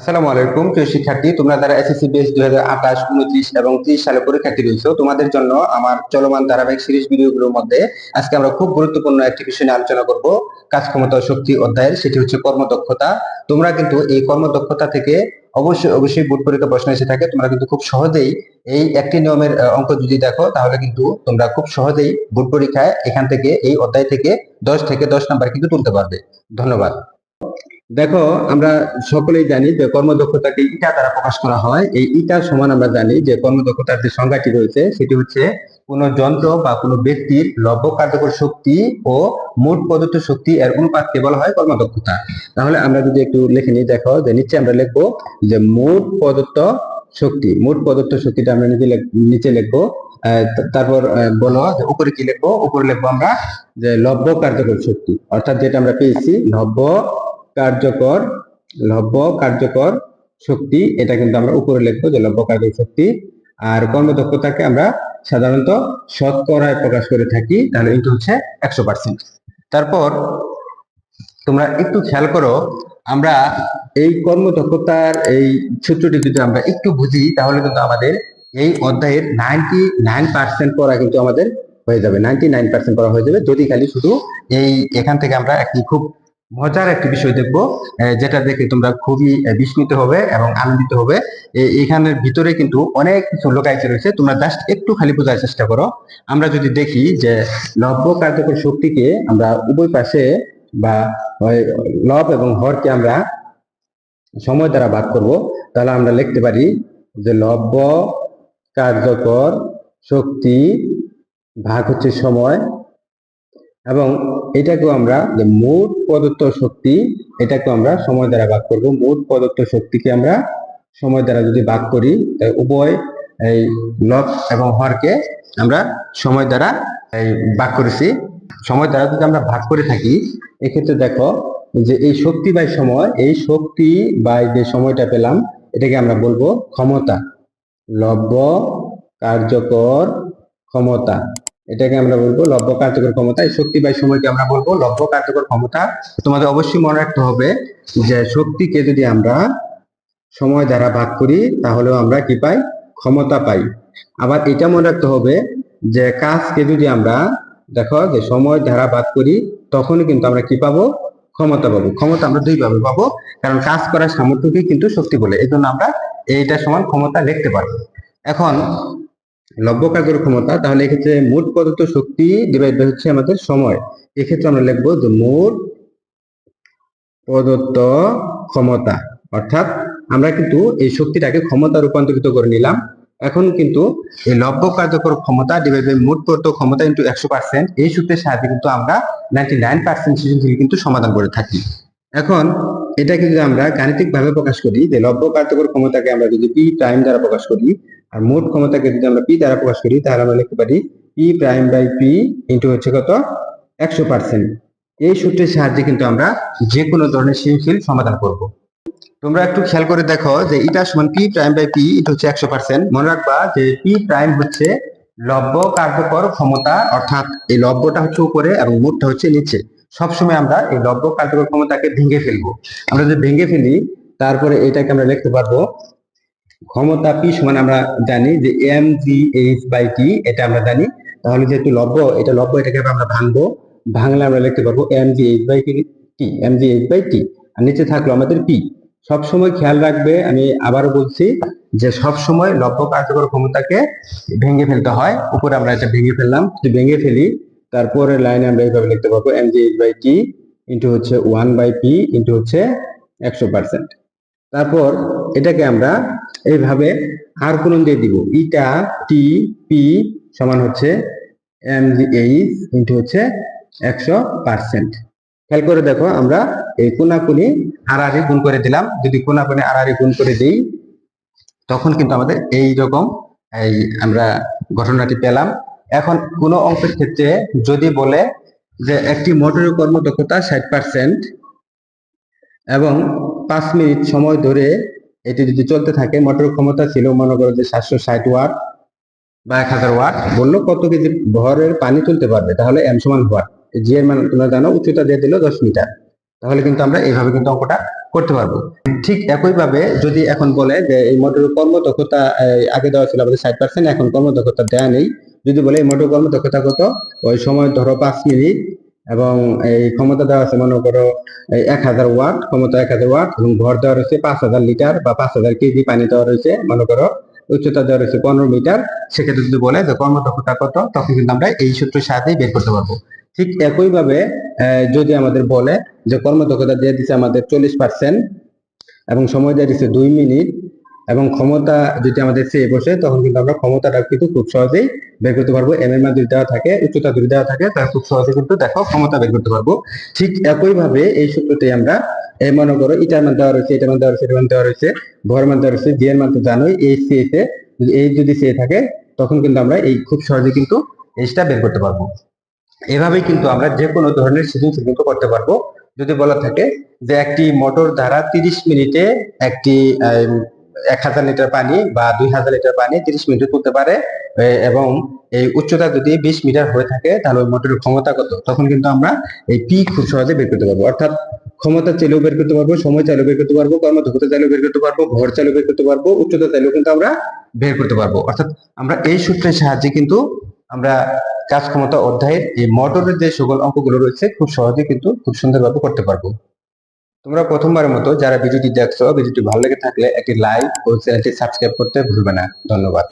আসসালামু আলাইকুম প্রিয় শিক্ষার্থী, তোমরা যারা এসএসসি বেস 2028, 29 এবং 30 সালে পরীক্ষার্থী রয়েছে, তোমাদের জন্য আমার চলমান ধারাবাহিক সিরিজ ভিডিওগুলোর মধ্যে আজকে আমরা খুব গুরুত্বপূর্ণ একটি বিষয় নিয়ে আলোচনা করব। কাজ ক্ষমতা ও শক্তি অধ্যায়ের, সেটি হচ্ছে কর্মদক্ষতা। তোমরা কিন্তু এই কর্মদক্ষতা থেকে অবশ্যই বোর্ড পরীক্ষা প্রশ্ন এসে থাকে। তোমরা কিন্তু খুব সহজেই এই একটি নিয়মের অঙ্ক যদি দেখো, তাহলে কিন্তু তোমরা খুব সহজেই বোর্ড পরীক্ষায় এখান থেকে এই অধ্যায় থেকে 10 থেকে 10 নাম্বার কিন্তু তুলতে পারবে। ধন্যবাদ। দেখো, আমরা সকলেই জানি যে কর্মদক্ষতাকে ইটা দ্বারা প্রকাশ করা হয়। এই ইটা সমান আমরা জানি যে কর্মদক্ষতার যে সংজ্ঞাটি রয়েছে সেটি হচ্ছে কোনো যন্ত্র বা কোনো ব্যক্তির লব্ধ কার্যকর শক্তি ও মোট প্রদত্ত শক্তি এর অনুপাতকে বলা হয় কর্মদক্ষতা। তাহলে আমরা যদি একটু লিখে নিই, দেখো যে নিচে আমরা লিখবো যে মোট প্রদত্ত শক্তি। মোট প্রদত্ত শক্তিটা আমরা নিচে লিখবো। তারপর বলো যে উপরে কি লিখবো? উপরে লিখবো আমরা যে লব্ধ কার্যকর শক্তি, অর্থাৎ যেটা আমরা পেয়েছি লব্ধ কার্যকর শক্তি, এটা কিন্তু আমরা উপরে লিখবো যে লব্ধ কার্যকর শক্তি। আর কর্মদক্ষতাকে আমরা সাধারণত শতকরায় প্রকাশ করে থাকি, তাহলে এটা হচ্ছে 100%। তারপর তোমরা একটু খেয়াল করো, আমরা এই কর্মদক্ষতার এই সূত্রটি যদি আমরা একটু বুঝি, তাহলে কিন্তু আমাদের এই অধ্যায়ের 99% পড়া কিন্তু আমাদের হয়ে যাবে। 99% পড়া হয়ে যাবে যদি খালি শুধু এখান থেকে আমরা একটি খুব মজার একটি বিষয় দেখবো, যেটা দেখে তোমরা খুবই বিস্মিত হবে এবং আনন্দিত হবে। এখানের ভিতরে কিন্তু অনেক কিছু লুকায়িত রয়েছে, তোমরা জাস্ট একটু খালি বোঝার চেষ্টা করো। আমরা যদি দেখি যে লব্ধ কার্যকর শক্তিকে আমরা উভয় পাশে বা লব এবং হরকে আমরা সময় দ্বারা ভাগ করব, তাহলে আমরা লিখতে পারি যে লব্ধ কার্যকর শক্তি ভাগ হচ্ছে সময়, এবং এটাকেও আমরা যে মোট প্রদত্ত শক্তি, এটাকেও আমরা সময় দ্বারা ভাগ করব। মোট প্রদত্ত শক্তিকে আমরা সময় দ্বারা যদি ভাগ করি, তাই উভয় এই লব এবং হরকে আমরা সময় দ্বারা ভাগ করেছি। সময় দ্বারা যদি আমরা ভাগ করে থাকি, এক্ষেত্রে দেখো যে এই শক্তি বাই সময়, এই শক্তি বাই যে সময়টা পেলাম, এটাকে আমরা বলবো ক্ষমতা। লব্ধ কার্যকর ক্ষমতা, এটাকে আমরা বলবো লব্ধ কার্যকর ক্ষমতা। এই শক্তি বাই সময়কে আমরা বলবো লব্ধ কার্যকর ক্ষমতা। তোমাদের অবশ্যই মনে রাখতে হবে যে শক্তিকে যদি আমরা সময় দ্বারা ভাগ করি, তাহলেও আমরা কি পাই? ক্ষমতা পাই। আবার এটা মনে রাখতে হবে যে কাজকে যদি আমরা দেখো যে সময় দ্বারা ভাগ করি, তখনই কিন্তু আমরা কি পাবো? ক্ষমতা পাবো। ক্ষমতা আমরা দুইভাবে পাবো, কারণ কাজ করার সামর্থ্যকে কিন্তু শক্তি বলে, এই জন্য আমরা এইটা সমান ক্ষমতা লিখতে পারবো। এখন লব্ধ কার্যকর ক্ষমতা, তাহলে এক্ষেত্রে মোট প্রদত্ত শক্তি ডিভাইড বাই হচ্ছে আমাদের সময়। এক্ষেত্রে আমরা লিখবো যে মোট প্রদত্ত ক্ষমতা, অর্থাৎ আমরা কিন্তু এই শক্তিটাকে ক্ষমতা রূপান্তরিত করে নিলাম। এখন কিন্তু এই লব্ধ কার্যকর ক্ষমতা ডিভাইড বাই মোট প্রদত্ত ক্ষমতা ইন্টু 100%, এই সূত্রের সাহায্যে কিন্তু আমরা 99% সৃজনশীল কিন্তু সমাধান করে থাকি। এখন এটাকে যদি আমরা গাণিতিক ভাবে প্রকাশ করি, যে লব্ধ কার্যকর ক্ষমতাকে আমরা যদি পি প্রাইম দ্বারা প্রকাশ করি, আর মোট ক্ষমতাকে যদি আমরা পি দ্বারা প্রকাশ করি, তাহলে আমরা লিখতে পারি P prime by P into হচ্ছে কত? 100%। এই সূত্রের সাহায্যে কিন্তু আমরা যে কোনো ধরনের সৃজনশীল সমাধান করব। তোমরা একটু খেয়াল করে দেখো যে এটা সমান পি প্রাইম বাই পি, এটা হচ্ছে 100%। মনে রাখবা যে পি প্রাইম হচ্ছে লব্ধ কার্যকর ক্ষমতা, অর্থাৎ এই লব্ধটা হচ্ছে উপরে এবং মোটটা হচ্ছে নিচে। সবসময় আমরা এই লব্ধ কার্যকর ক্ষমতাকে ভেঙে ফেলবো। আমরা যদি ভেঙে ফেলি, তারপরে এটাকে আমরা লিখতে পারবো ক্ষমতা পি সমান আমরা জানি যে এম জি এইচ বাই টি, এটা আমরা জানি। তাহলে যেহেতু লব্ধ, এটা লব্ধ, এটাকে আমরা ভাঙবো। ভাঙলে আমরা লিখতে পারবো M G H by T, M G H by T, আর নিচে থাকলো আমাদের পি। সবসময় খেয়াল রাখবে, আমি আবারও বলছি যে সবসময় লব্ধ কার্যকর ক্ষমতাকে ভেঙে ফেলতে হয়। উপরে আমরা এটা ভেঙে ফেললাম, যদি ভেঙে ফেলি তারপরে লাইনে আমরা এইভাবে লিখতে পারবো M G H by T into হচ্ছে 1 বাই পি ইন্টু হচ্ছে 100%। তারপর এটাকে আমরা এইভাবে আর কোন দিয়ে দিব, ইটা টি পি সমান হচ্ছে এম জি এইচ ইন্টু হচ্ছে 100%। খেয়াল করে দেখো, আমরা এই কোনাকুনি আড়াআড়ি গুণ করে দিলাম। যদি কোনাকুনি আড়াআড়ি গুণ করে দিই, তখন কিন্তু আমাদের এই রকম আমরা ঘটনাটি পেলাম। এখন কোন অঙ্কের ক্ষেত্রে যদি বলে যে একটি মোটরের কর্মদক্ষতা 60% এবং 5 মিনিট সময় ধরে এটি যদি চলতে থাকে, মোটর ক্ষমতা ছিল মনে করো যে 760 ওয়াট বা 1000 ওয়াট, বললো কত কেজি ভরের পানি তুলতে পারবে, তাহলে এম সমান ওয়াট। জি এর মান তোমরা জানো, উচ্চতা দিয়ে দিল 10 মিটার। তাহলে কিন্তু আমরা এইভাবে কিন্তু অঙ্কটা করতে পারবো। ঠিক একইভাবে যদি এখন বলে যে এই মোটরের কর্মদক্ষতা আগে দেওয়া ছিল আমাদের 60%, এখন কর্মদক্ষতা দেওয়া নেই, যদি বলে এই মোটর কর্মদক্ষতা কত, ওই সময় ধরো 5 মিনিট, এবং এই ক্ষমতা দেওয়া আছে মনে করো 1000 ওয়াট, ক্ষমতা 1000 ওয়াট, এবং ভর দেওয়া রয়েছে 5000 লিটার বা 5000 কেজি পানি দেওয়া রয়েছে, মনে করো উচ্চতা দেওয়া রয়েছে 15 মিটার, সেক্ষেত্রে যদি বলে যে কর্মদক্ষতা কত, তখন কিন্তু আমরা এই সূত্রের সাহায্যে বের করতে পারবো। ঠিক একইভাবে যদি আমাদের বলে যে কর্মদক্ষতা দিয়ে দিচ্ছে আমাদের 40% এবং সময় দিয়ে দিচ্ছে 2 মিনিট, এবং ক্ষমতা যদি আমাদের চেয়ে বসে, তখন কিন্তু আমরা ক্ষমতাটা কিন্তু খুব সহজেই বের করতে পারবো। এম এর মান যদি দেওয়া থাকে, উচ্চতা যদি দেওয়া থাকে, তাহলে খুব সহজে কিন্তু দেখো ক্ষমতা বের করতে পারবো। ঠিক একইভাবে এই সূত্রটি আমরা মনে করো ইটার মান দেওয়া রয়েছে, এটার মান দেওয়া রয়েছে, এটার মান দেওয়া রয়েছে, ভর মান দেওয়া রয়েছে, জি এর মান তো জানোই, এই সিএতে এই যদি চেয়ে থাকে, তখন কিন্তু আমরা এই খুব সহজে কিন্তু এইটা বের করতে পারবো। এভাবেই কিন্তু আমরা যে কোনো ধরনের সৃজনশীল কিন্তু করতে পারবো। যদি বলা থাকে যে একটি মোটর দ্বারা 30 মিনিটে একটি 1000 লিটার পানি বা 2000 লিটার পানি 30 মিনিটে তুলতে পারে, এবং এই উচ্চতা যদি 20 মিটার হয়ে থাকে, তাহলে ওই মোটরের ক্ষমতা কত, তখন কিন্তু আমরা এই পি খুব সহজে বের করতে পারবো। অর্থাৎ ক্ষমতা চাইলেও বের করতে পারবো, সময় চাইলেও বের করতে পারবো, কর্মদক্ষতা চাইলেও বের করতে পারবো, ভর চাইলেও বের করতে পারবো, উচ্চতা চাইলেও কিন্তু আমরা বের করতে পারবো। অর্থাৎ আমরা এই সূত্রের সাহায্যে কিন্তু আমরা কাজ ক্ষমতা অধ্যায়ের এই মোটরের যে সকল অঙ্কগুলো রয়েছে খুব সহজে কিন্তু খুব সুন্দরভাবে করতে পারবো। তোমরা প্রথমবারের মতো যারা ভিডিওটি দেখছো, ভিডিওটি ভালো লেগে থাকলে একটি লাইক ও চ্যানেলটি সাবস্ক্রাইব করতে ভুলবে না। ধন্যবাদ।